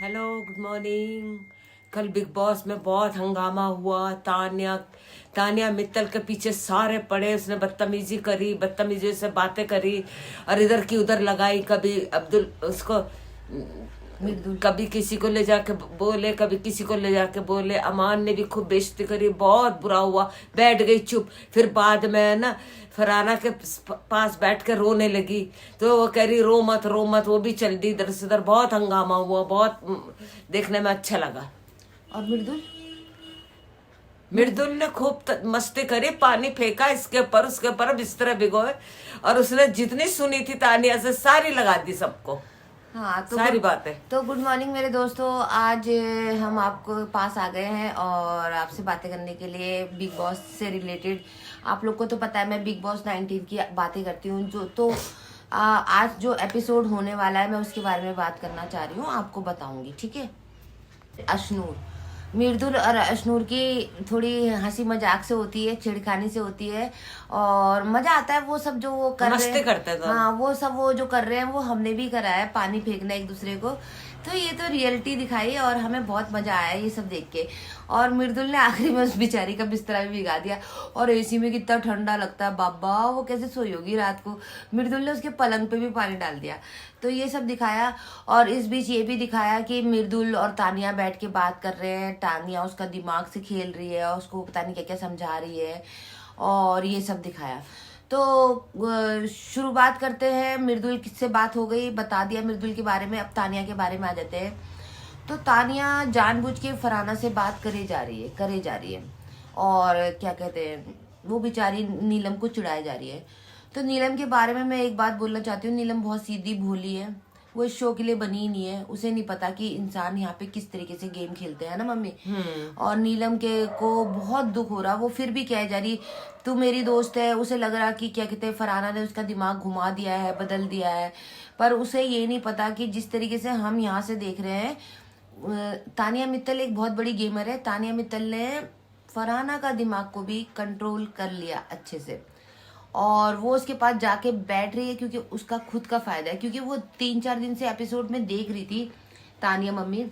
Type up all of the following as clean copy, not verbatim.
Hello, good morning. कल big boss में बहुत हंगामा हुआ। तान्या तान्या मित्तल के पीछे सारे पड़े। उसने बदतमीजी से बातें करी और इधर की उधर लगाई। कभी अब्दुल उसको कभी किसी को ले जाके बोले, कभी किसी को ले जाके बोले। अमान ने भी खूब बेइज्जती करी, बहुत बुरा हुआ। बैठ गई चुप। फिर बाद में ना फरहाना के पास बैठ के रोने लगी, तो वो कह रही रो मत रो मत। वो भी चल दी इधर से उधर। बहुत हंगामा हुआ, बहुत देखने में अच्छा लगा। और मृदुल मृदुल ने खूब मस्ती करी, पानी फेंका इसके ऊपर उसके ऊपर, बिस्तर भिगोए और उसने जितनी सुनी थी तानिया से सारी लगा दी सबको। हाँ तो सारी बातें। तो गुड मॉर्निंग मेरे दोस्तों। आज हम आपको पास आ गए हैं और आपसे बातें करने के लिए बिग बॉस से रिलेटेड। आप लोग को तो पता है मैं बिग बॉस 19 की बातें करती हूँ। जो तो आज जो एपिसोड होने वाला है मैं उसके बारे में बात करना चाह रही हूँ, आपको बताऊंगी, ठीक है। अशनूर, मृदुल और अशनूर की थोड़ी हंसी मजाक से होती है, छिड़खानी से होती है और मजा आता है। वो सब जो वो कर रहे मस्ती हैं, करते हैं। हाँ वो जो कर रहे हैं वो हमने भी करा है, पानी फेंकना एक दूसरे को। तो ये तो रियलिटी दिखाई और हमें बहुत मजा आया ये सब देख के। और मृदुल ने आखिरी में उस बेचारी का बिस्तरा भी भिगा दिया। और एसी में कितना ठंडा लगता है बाबा, वो कैसे सोई होगी रात को। मृदुल ने उसके पलंग पे भी पानी डाल दिया। तो ये सब दिखाया। और इस बीच ये भी दिखाया कि मृदुल और तानिया बैठ के बात कर रहे हैं। तानिया उसका दिमाग से खेल रही है और उसको पता नहीं क्या क्या समझा रही है, और ये सब दिखाया। तो शुरुआत करते हैं। मृदुल से बात हो गई, बता दिया मृदुल के बारे में। अब तानिया के बारे में आ जाते हैं। तो तानिया जानबूझ के फरहाना से बात करे जा रही है और क्या कहते हैं, वो बेचारी नीलम को चिढ़ाई जा रही है। तो नीलम के बारे में मैं एक बात बोलना चाहती हूँ। नीलम बहुत सीधी भोली है, वो इस शो के लिए बनी ही नहीं है। उसे नहीं पता कि इंसान यहाँ पे किस तरीके से गेम खेलते हैं ना मम्मी। और नीलम के को बहुत दुख हो रहा, वो फिर भी कह जा रही तू मेरी दोस्त है। उसे लग रहा कि क्या कहते हैं फरहाना ने उसका दिमाग घुमा दिया है, बदल दिया है। पर उसे ये नहीं पता कि जिस तरीके से हम यहाँ से देख रहे हैं, तानिया मित्तल एक बहुत बड़ी गेमर है। तानिया मित्तल ने फरहाना का दिमाग को भी कंट्रोल कर लिया अच्छे से, और वो उसके पास जाके बैठ रही है क्योंकि उसका खुद का फायदा है। क्योंकि वो 3-4 दिन से एपिसोड में देख रही थी तानिया मम्मी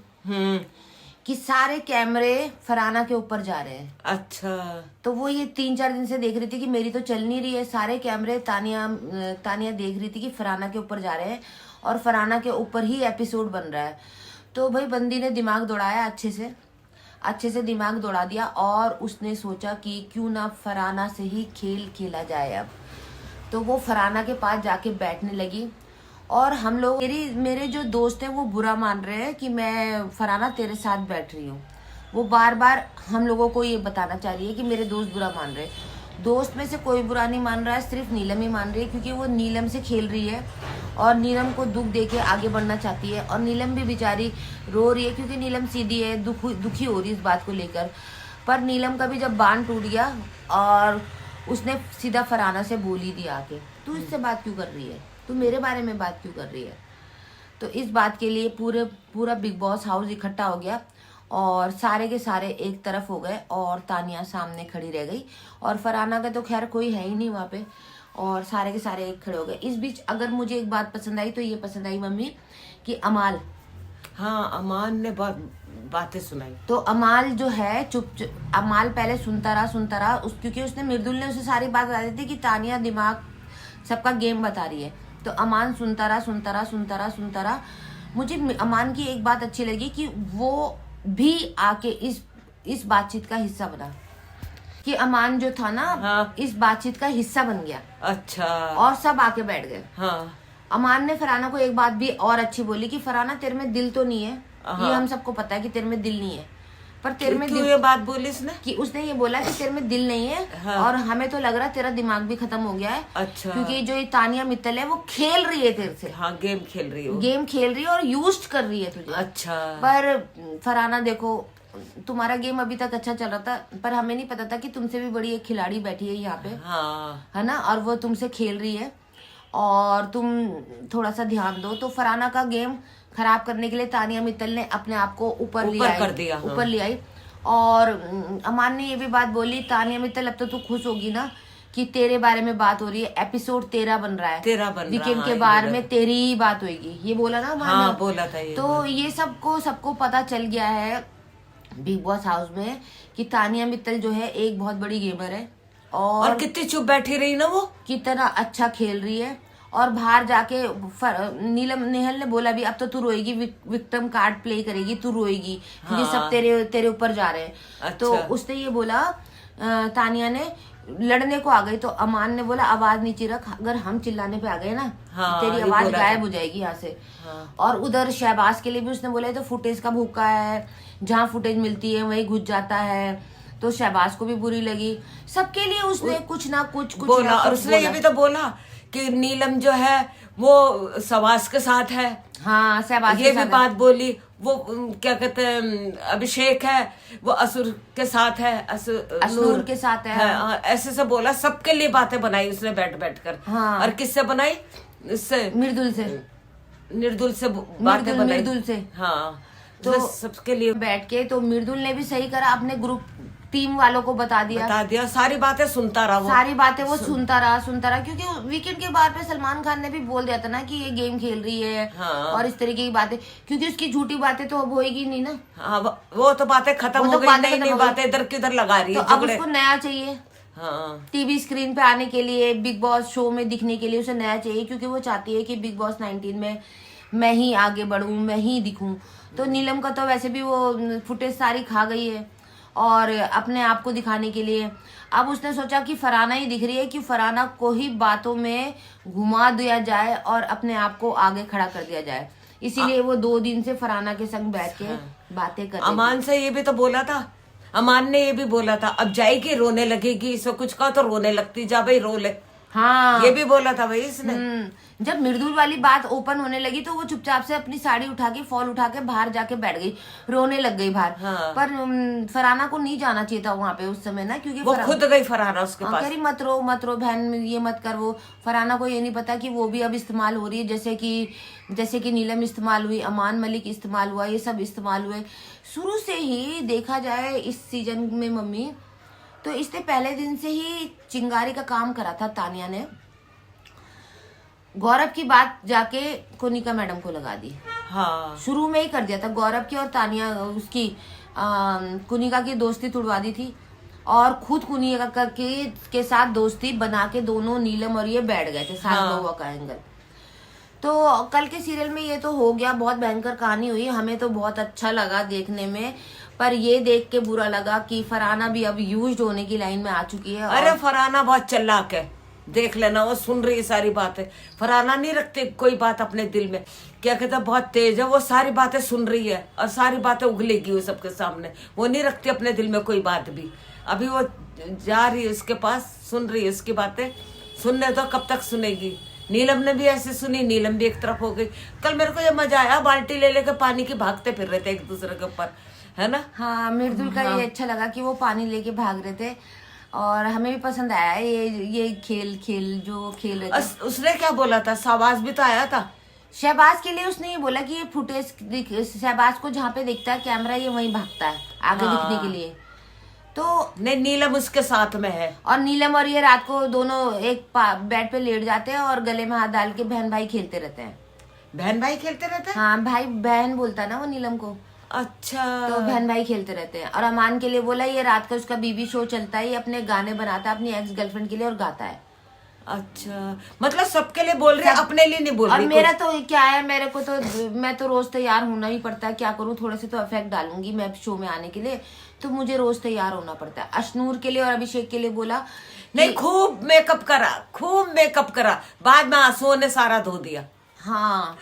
कि सारे कैमरे फरहाना के ऊपर जा रहे हैं। अच्छा। तो वो ये 3-4 दिन से देख रही थी कि मेरी तो चल नहीं रही है, सारे कैमरे तानिया देख रही थी कि फरहाना के ऊपर जा रहे हैं और फरहाना के ऊपर ही एपिसोड बन रहा है। तो भाई बंदी ने दिमाग दौड़ाया, अच्छे से दिमाग दौड़ा दिया और उसने सोचा कि क्यों ना फरहाना से ही खेल खेला जाए अब। तो वो फरहाना के पास जाके बैठने लगी। और हम लोग मेरे जो दोस्त हैं वो बुरा मान रहे हैं कि मैं फरहाना तेरे साथ बैठ रही हूँ। वो बार बार हम लोगों को ये बताना चाह रही है कि मेरे दोस्त बुरा मान रहे हैं। दोस्त में से कोई बुरा नहीं मान रहा है, सिर्फ नीलम ही मान रही है, क्योंकि वो नीलम से खेल रही है और नीलम को दुख देके आगे बढ़ना चाहती है। और नीलम भी बेचारी रो रही है क्योंकि नीलम सीधी है, दुखी हो रही है इस बात को लेकर। पर नीलम का भी जब बांध टूट गया और उसने सीधा फरहाना से बोल ही दिया आके, तू इससे बात क्यों कर रही है, तू मेरे बारे में बात क्यों कर रही है। तो इस बात के लिए पूरा बिग बॉस हाउस इकट्ठा हो गया और सारे के सारे एक तरफ हो गए और तानिया सामने खड़ी रह गई। और फरहाना का तो खैर कोई है ही नहीं वहाँ पे, और सारे के सारे एक खड़े हो गए। इस बीच अगर मुझे एक बात पसंद आई तो ये पसंद आई मम्मी कि अमाल, हाँ, अमान ने बहुत बातें सुनाई। तो अमाल जो है अमाल पहले सुनता रहा क्योंकि उसने मृदुल ने उसे सारी बात बता दी थी कि तानिया दिमाग सबका गेम बता रही है। तो अमान सुनता रहा। मुझे अमान की एक बात अच्छी लगी कि वो भी आके इस बातचीत का हिस्सा बना, कि अमान जो था ना, हाँ। इस बातचीत का हिस्सा बन गया। अच्छा। और सब आके बैठ गए। हाँ। अमान ने फरहाना को एक बात भी और अच्छी बोली कि फरहाना तेरे में दिल तो नहीं है, हाँ। ये हम सबको पता है कि तेरे में दिल नहीं है, पर तेरे में क्यों ये बात बोली इसने? कि उसने ये बोला कि तेरे में दिल नहीं है। हाँ। और हमें तो लग रहा है तेरा दिमाग भी खत्म हो गया है। अच्छा। क्योंकि जो ये तानिया मित्तल है वो खेल रही है तेरे से, हाँ, गेम खेल रही हो। गेम खेल रही है और यूज कर रही है तुझे। अच्छा। पर फरहाना देखो, तुम्हारा गेम अभी तक अच्छा चल रहा था, पर हमें नहीं पता था कि तुमसे भी बड़ी एक खिलाड़ी बैठी है यहाँ पे, हाँ। है ना, और वो तुमसे खेल रही है और तुम थोड़ा सा ध्यान दो। तो फरहाना का गेम खराब करने के लिए तानिया मित्तल ने अपने आप को ऊपर कर दिया। हाँ। ऊपर ले आई। और अमान ने ये भी बात बोली, तानिया मित्तल अब तो तू खुश होगी ना कि तेरे बारे में बात हो रही है, एपिसोड 13 बन रहा है, 13 बन रहा, वीकेंड हाँ, के ये बारे बोला। में तेरी ही बात होगी, ये बोला ना अमान हाँ ने। बोला था ये। तो ये सबको पता चल गया है बिग बॉस हाउस में कि तानिया मित्तल जो है एक बहुत बड़ी गेमर है और कितनी चुप बैठी रही ना वो, कितना अच्छा खेल रही है। और बाहर जाके नीलम नेहल ने बोला भी अब तो तू रोएगी, विक्टिम कार्ड प्ले करेगी, तू रोएगी क्योंकि सब तेरे ऊपर जा रहे हैं। अच्छा। तो उसने ये बोला, तानिया ने लड़ने को आ गई तो अमान ने बोला आवाज नीचे रख, अगर हम चिल्लाने पे आ गए ना हाँ, तेरी ये आवाज बोला गायब था। हो जाएगी यहाँ से। हाँ। और उधर शहबाज के लिए भी उसने बोला तो फुटेज का भूखा है, जहाँ फुटेज मिलती है वही घुस जाता है, तो शहबाज को भी बुरी लगी। सबके लिए उसने कुछ ना कुछ बोला। और उसने ये भी तो बोला कि नीलम जो है वो शहबाज के साथ है। हाँ शहबाज ये भी बात बोली। वो क्या कहते हैं अभिषेक है वो असुर के साथ है, अशनूर के साथ है। हाँ, ऐसे से बोला। सबके लिए बातें बनाई उसने बैठ कर। हाँ। और किससे बनाई? इससे मृदुल से, निर्दुल से बातें बनाई। मृदुल से। हाँ तो सबके लिए बैठ के तो मृदुल ने भी सही करा, अपने ग्रुप टीम वालों को बता दिया, सारी बातें सुनता रहा वो। सारी बातें वो सुनता रहा क्योंकि वीकेंड के बाद पे सलमान खान ने भी बोल दिया था ना कि ये गेम खेल रही है। हाँ। और इस तरीके की बातें, क्योंकि उसकी झूठी बातें तो अब होएगी नहीं ना। हाँ वो तो बातें खत्म हो गई, नई नई बातें इधर किधर लगा रही तो है। अब उसको नया चाहिए, हाँ टीवी स्क्रीन पे आने के लिए, बिग बॉस शो में दिखने के लिए उसे नया चाहिए, क्योंकि वो चाहती है कि बिग बॉस 19 में मैं ही आगे बढ़ूं, मैं ही दिखूं। तो नीलम का तो वैसे भी वो फुटेज सारी खा गई है और अपने आप को दिखाने के लिए अब उसने सोचा कि फरहाना ही दिख रही है, कि फरहाना को ही बातों में घुमा दिया जाए और अपने आप को आगे खड़ा कर दिया जाए। इसीलिए वो 2 दिन से फरहाना के संग बैठ के बातें कर रही थी। अमान से ये भी तो बोला था, अमान ने ये भी बोला था अब जाएगी रोने लगेगी, इसको कुछ कहा तो रोने लगती, जा भाई रो ले। हाँ ये भी बोला था भाई इसने। जब मृदुल वाली बात ओपन होने लगी तो वो चुपचाप से अपनी साड़ी उठा के फॉल उठा के बाहर जाके बैठ गई, रोने लग गई बाहर। हाँ। पर फरहाना को नहीं जाना चाहिए था वहां पे उस समय ना, क्योंकि वो खुद गई फरहाना उसके पास। कह रही मत रो बहन, ये मत कर। वो फरहाना को ये नहीं पता कि वो भी अब इस्तेमाल हो रही है, जैसे कि नीलम इस्तेमाल हुई, अमान मलिक इस्तेमाल हुआ, ये सब इस्तेमाल हुए। शुरू से ही देखा जाए इस सीजन में मम्मी, तो इसने पहले दिन से ही चिंगारी का काम करा था। तानिया ने गौरव की बात जाके कोनिका मैडम को लगा दी। हाँ शुरू में ही कर दिया था। गौरव की और तानिया उसकी कुनिका की दोस्ती तुड़वा दी थी और खुद कुनिका के साथ दोस्ती बना के दोनों नीलम और ये बैठ गए थे, सास बहू का एंगल। तो कल के सीरियल में ये तो हो गया, बहुत भयंकर कहानी हुई, हमें तो बहुत अच्छा लगा देखने में। पर ये देख के बुरा लगा कि फरहाना भी अब यूज्ड होने की लाइन में आ चुकी है। अरे फरहाना बहुत चालाक है, देख लेना, वो सुन रही है सारी बातें। फरहाना नहीं रखती कोई बात अपने दिल में, क्या कहते हैं बहुत तेज है, वो सारी बातें सुन रही है और सारी बातें उगलेगी वो सबके सामने। वो नहीं रखती अपने दिल में कोई बात भी। अभी वो जा रही है उसके पास, सुन रही है उसकी बातें, सुनने तो कब तक सुनेगी। नीलम ने भी ऐसे सुनी, नीलम भी एक तरफ हो गई। कल मेरे को ये मजा आया, बाल्टी ले लेकर पानी की भागते फिर रहे थे एक दूसरे के ऊपर, है ना। हाँ मृदुल का ये अच्छा लगा कि वो पानी लेके भाग रहे थे और हमें भी पसंद आया ये खेल जो खेल रहे थे। उसने क्या बोला था, शहबाज भी तो आया था। शहबाज के लिए उसने ये बोला कि ये फुटेज शहबाज को जहाँ पे दिखता है कैमरा ये वहीं भागता है आगे दिखने के लिए। तो नहीं, नीलम उसके साथ में है और नीलम और ये रात को दोनों एक बेड पे लेट जाते हैं और गले में हाथ डाल के बहन भाई खेलते रहते हैं। बहन भाई खेलते रहते हैं। हाँ भाई बहन बोलता है ना वो नीलम को। अच्छा, तो बहन भाई खेलते रहते हैं। और अमान के लिए बोला ये रात का उसका बीबी शो चलता है, ये अपने गाने बनाता है अपनी एक्स गर्लफ्रेंड के लिए और गाता है। अच्छा, मतलब सबके लिए बोल रही है, अपने लिए नहीं बोल रही। और मेरा तो क्या है, मेरे को तो मैं तो रोज तैयार होना ही पड़ता है, क्या करूँ, थोड़े से तो इफेक्ट डालूंगी मैं शो में आने के लिए, तो मुझे रोज तैयार होना पड़ता है। अशनूर के लिए और अभिषेक के लिए बोला नहीं, खूब मेकअप करा, बाद में आंसुओं ने सारा धो दिया। हाँ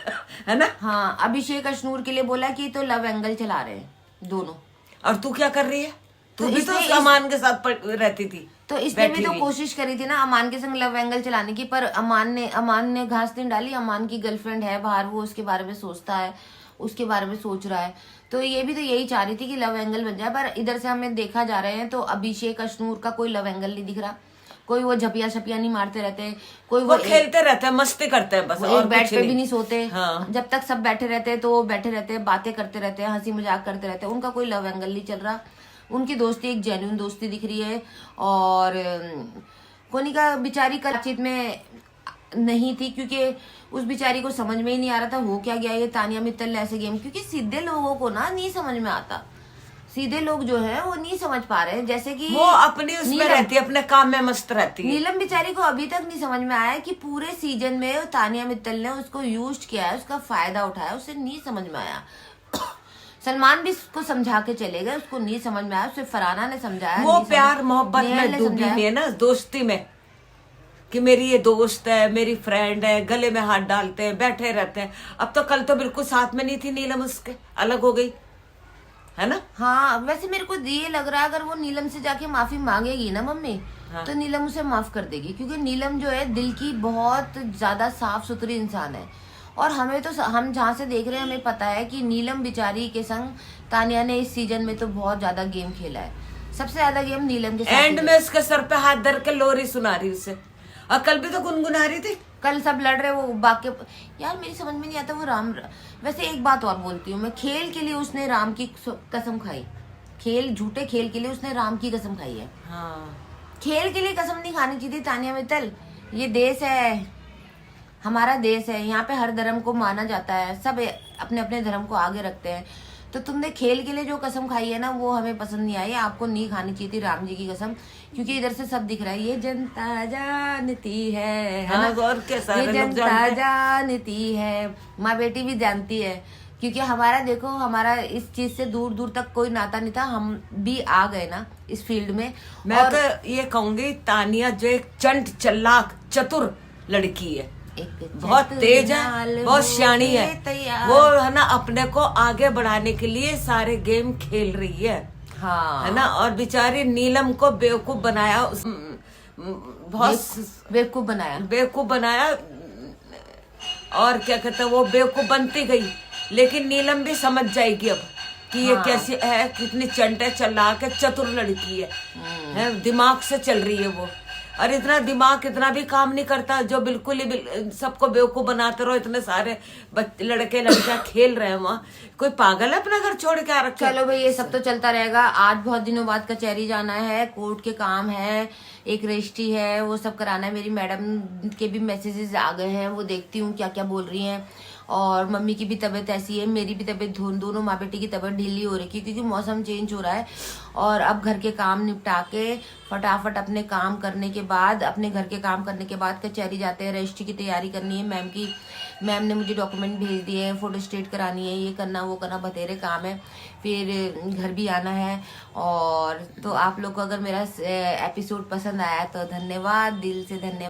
है ना। हाँ, अभिषेक अशनूर के लिए बोला कि तो लव एंगल चला रहे हैं दोनों। और तू क्या कर रही है? तू तो भी तो अमान के साथ रहती थी। तो इसने भी तो कोशिश करी थी ना अमान के संग लव एंगल चलाने की, पर अमान ने घास नहीं डाली। अमान की गर्लफ्रेंड है बाहर, वो उसके बारे में सोचता है, उसके बारे में सोच रहा है। तो ये भी तो यही चाह रही थी कि लव एंगल बन जाए, पर इधर से हमें देखा जा रहे हैं तो अभिषेक अशनूर का कोई लव एंगल नहीं दिख रहा। कोई वो झपिया छपिया नहीं मारते रहते, कोई वो खेलते रहते हैं, मस्ती करते हैं बस, और एक बेड पे भी नहीं सोते। हाँ। जब तक सब बैठे रहते हैं तो वो बैठे रहते हैं, बातें करते रहते हैं, हंसी मजाक करते रहते हैं। उनका कोई लव एंगल नहीं चल रहा। उनकी दोस्ती एक जेन्युइन दोस्ती दिख रही है। और कोनिका बेचारी कल बातचीत में नहीं थी, क्योंकि उस बेचारी को समझ में ही नहीं आ रहा था हो क्या गया ये तानिया मित्तल ने ऐसे गेम, क्योंकि सीधे लोगों को ना नहीं समझ में आता, सीधे लोग जो है वो नहीं समझ पा रहे हैं। जैसे कि वो अपनी उसमें रहती है, अपने काम में मस्त रहती है। नीलम बेचारी को अभी तक नहीं समझ में आया कि पूरे सीजन में तानिया मित्तल ने उसको यूज किया है, उसका फायदा उठाया, उसे नहीं समझ में आया। सलमान भी उसको समझा के चले गए, उसको नहीं समझ में आया, उसे फरहाना ने समझाया, वो प्यार मोहब्बत में डूबी हुई है ना, दोस्ती में, कि मेरी ये दोस्त है, मेरी फ्रेंड है, गले में हाथ डालते हैं, बैठे रहते हैं। अब तो कल तो बिल्कुल साथ में नहीं थी नीलम, उसके अलग हो गई है ना। हाँ, वैसे मेरे को ये लग रहा है अगर वो नीलम से जाके माफी मांगेगी ना मम्मी, हाँ। तो नीलम उसे माफ कर देगी, क्योंकि नीलम जो है दिल की बहुत ज्यादा साफ सुथरी इंसान है। और हमें तो, हम जहाँ से देख रहे हैं हमें पता है कि नीलम बेचारी के संग तानिया ने इस सीजन में तो बहुत ज्यादा गेम खेला है, सबसे ज्यादा गेम नीलम के साथ एंड में उसके सर पे हाथ धर के लोरी सुना रही उसे, और कल भी तो गुनगुना रही थी। कल सब लड़ रहे, वो बाकी यार मेरी समझ में नहीं आता वो राम। वैसे एक बात और बोलती हूँ मैं, खेल के लिए उसने राम की कसम खाई, खेल झूठे खेल के लिए उसने राम की कसम खाई है। हाँ, खेल के लिए कसम नहीं खानी चाहिए तानिया मित्तल, ये देश है, हमारा देश है, यहाँ पे हर धर्म को माना जाता है, सब अपने अपने धर्म को आगे रखते हैं। तो तुमने खेल के लिए जो कसम खाई है ना वो हमें पसंद नहीं आई, आपको नहीं खानी चाहिए थी राम जी की कसम, क्योंकि इधर से सब दिख रहा है ये जनता जानती है हाँ, ना, और क्या सारे ये लोग जनता जानते हैं। जानती है, माँ बेटी भी जानती है, क्योंकि हमारा देखो, हमारा इस चीज से दूर दूर तक कोई नाता नहीं था, हम भी आ गए ना इस फील्ड में। मैं और तो ये कहूंगी तानिया जो एक चंट चलाक चतुर लड़की है, एक बहुत तेज है, नाल बहुत सियानी है, होके तैयार। वो है ना अपने को आगे बढ़ाने के लिए सारे गेम खेल रही है हाँ, है ना। और बेचारी नीलम को बेवकूफ बनाया, बहुत बेवकूफ बनाया। बेवकूफ बनाया, और क्या कहते हैं, वो बेवकूफ बनती गई, लेकिन नीलम भी समझ जाएगी अब कि ये कैसी है, कितनी चंट है, चालाक है, चतुर लड़की है, दिमाग से चल रही है वो। और इतना दिमाग इतना भी काम नहीं करता, जो बिल्कुल ही सबको बेवकूफ बनाते रहो, इतने सारे लड़के लड़कियां खेल रहे हैं वहाँ, कोई पागल है अपना घर छोड़ के आ रखा। चलो भाई, ये सब तो चलता रहेगा। आज बहुत दिनों बाद कचहरी जाना है, कोर्ट के काम है, एक रजिस्ट्री है, वो सब कराना है। मेरी मैडम के भी मैसेजेस आ गए हैं, वो देखती हूँ क्या क्या बोल रही हैं। और मम्मी की भी तबीयत ऐसी है, मेरी भी तबीयत, दोनों माँ बेटी की तबीयत ढीली हो रही है, क्योंकि मौसम चेंज हो रहा है। और अब घर के काम निपटा के फटाफट अपने काम करने के बाद, अपने घर के काम करने के बाद कचहरी जाते हैं। रजिस्ट्री की तैयारी करनी है, मैम ने मुझे डॉक्यूमेंट भेज दिए हैं, फोटो स्टेट करानी है, ये करना वो करना, बतेरे काम है। फिर घर भी आना है। और तो आप लोग को अगर मेरा एपिसोड पसंद आया तो धन्यवाद, दिल से धन्यवाद।